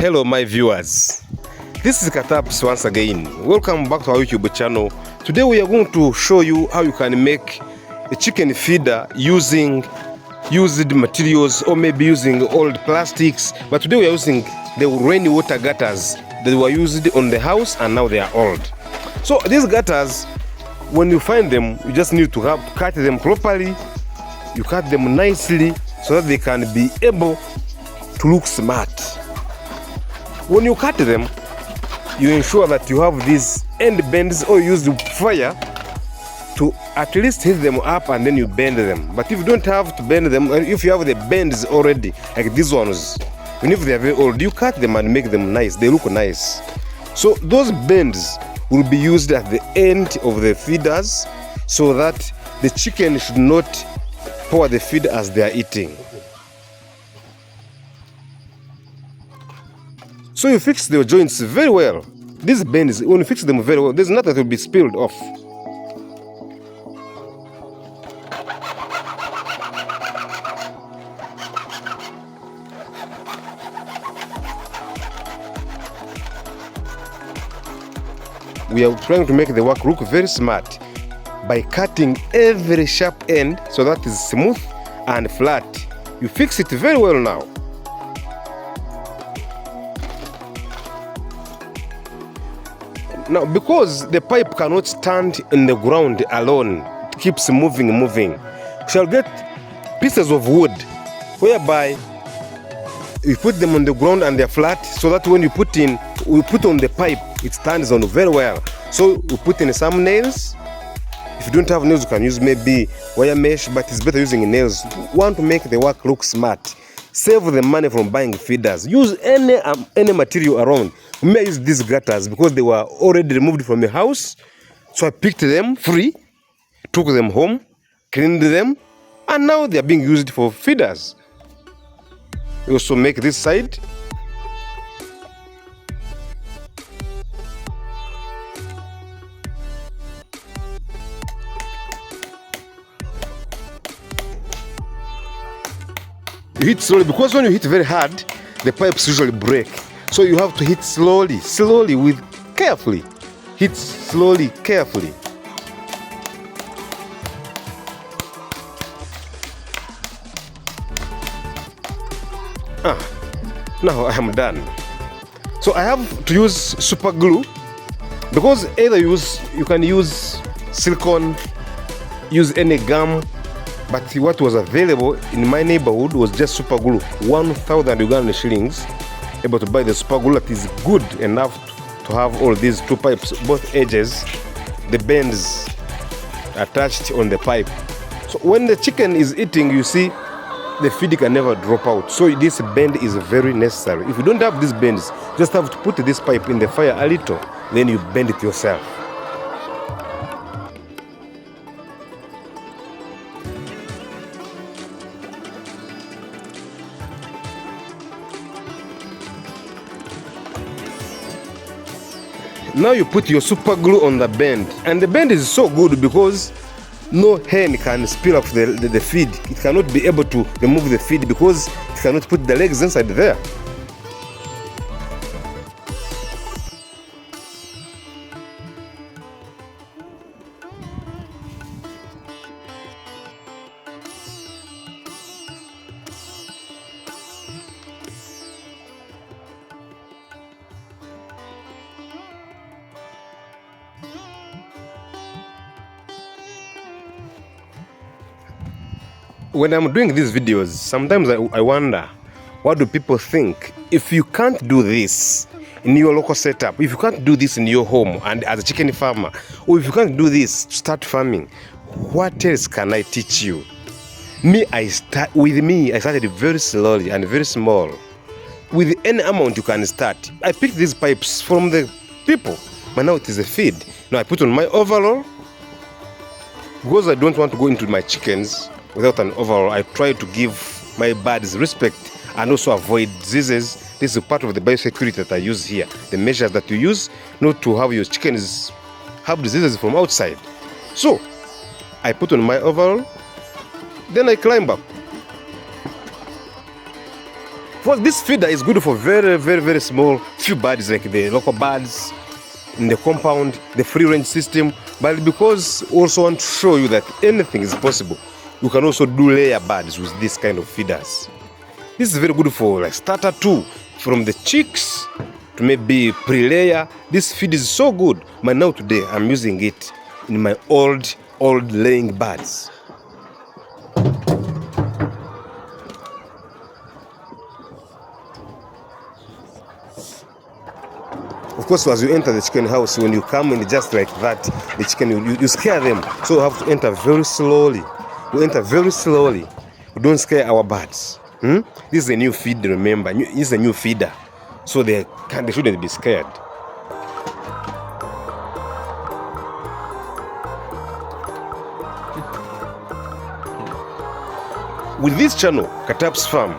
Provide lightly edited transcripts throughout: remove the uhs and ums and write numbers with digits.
Hello my viewers, this is Kataps once again. Welcome back to our YouTube channel. Today we are going to show you how you can make a chicken feeder using used materials or maybe using old plastics. But today we are using the rainwater gutters that were used on the house and now they are old. So these gutters, when you find them, you just need to cut them properly. You cut them nicely so that they can be able to look smart. When you cut them, you ensure that you have these end bends or use the fire to at least hit them up and then you bend them. But if you don't have to bend them, if you have the bends already, like these ones, even if they are very old, you cut them and make them nice. They look nice. So those bends will be used at the end of the feeders so that the chicken should not pour the feed as they are eating. So you fix the joints very well. These bends, when you fix them very well, there's nothing to be spilled off. We are trying to make the work look very smart by cutting every sharp end so that it's smooth and flat. You fix it very well now. Now, because the pipe cannot stand in the ground alone, it keeps moving. We shall get pieces of wood whereby we put them on the ground and they're flat so that when we put on the pipe, it stands on very well. So we put in some nails. If you don't have nails, you can use maybe wire mesh, but it's better using nails. You want to make the work look smart. Save the money from buying feeders. Use any material around. We may use these gutters because they were already removed from the house. So I picked them free, took them home, cleaned them, and now they are being used for feeders. We also make this side. You hit slowly because when you hit very hard, the pipes usually break. So you have to hit slowly, carefully. Hit slowly, carefully. Now I am done. So I have to use super glue because either you can use silicone, use any gum. But what was available in my neighborhood was just super glue. 1,000 Ugandan shillings, able to buy the super glue that is good enough to have all these two pipes, both edges, the bends attached on the pipe. So when the chicken is eating, you see the feed can never drop out. So this bend is very necessary. If you don't have these bends, just have to put this pipe in the fire a little, then you bend it yourself. Now you put your super glue on the bend, and the bend is so good because no hen can spill off the feed. It cannot be able to remove the feed because it cannot put the legs inside there. When I'm doing these videos, sometimes I wonder, what do people think? If you can't do this in your local setup, if you can't do this in your home and as a chicken farmer, or if you can't do this to start farming, what else can I teach you? I started very slowly and very small. With any amount you can start. I picked these pipes from the people, but now it is a feed. Now I put on my overall, because I don't want to go into my chickens without an overall. I try to give my birds respect and also avoid diseases. This is part of the biosecurity that I use here. The measures that you use not to have your chickens have diseases from outside. So I put on my overall, then I climb up. Well, this feeder is good for very, very, very small few birds like the local birds in the compound, the free range system. But because we also want to show you that anything is possible, you can also do layer birds with this kind of feeders. This is very good for like starter too, from the chicks to maybe pre-layer. This feed is so good. But now today I'm using it in my old laying birds. Of course, as you enter the chicken house, when you come in just like that, the chicken, you scare them. So you have to enter very slowly. We enter very slowly. We don't scare our birds. This is a new feed, remember. This is a new feeder. So they shouldn't be scared. With this channel, Katap's Farm,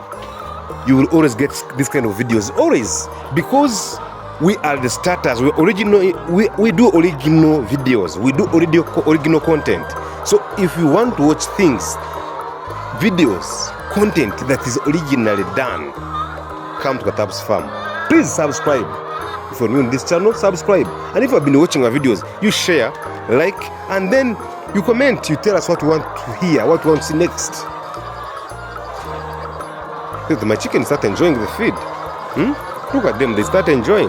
you will always get this kind of videos. Always. Because we are the starters. We do original videos. We do original content. So if you want to watch things, videos, content that is originally done, come to Katap's Farm. Please subscribe. If you're new on this channel, subscribe. And if you've been watching our videos, you share, like, and then you comment. You tell us what you want to hear, what you want to see next. My chickens start enjoying the feed. Look at them, they start enjoying.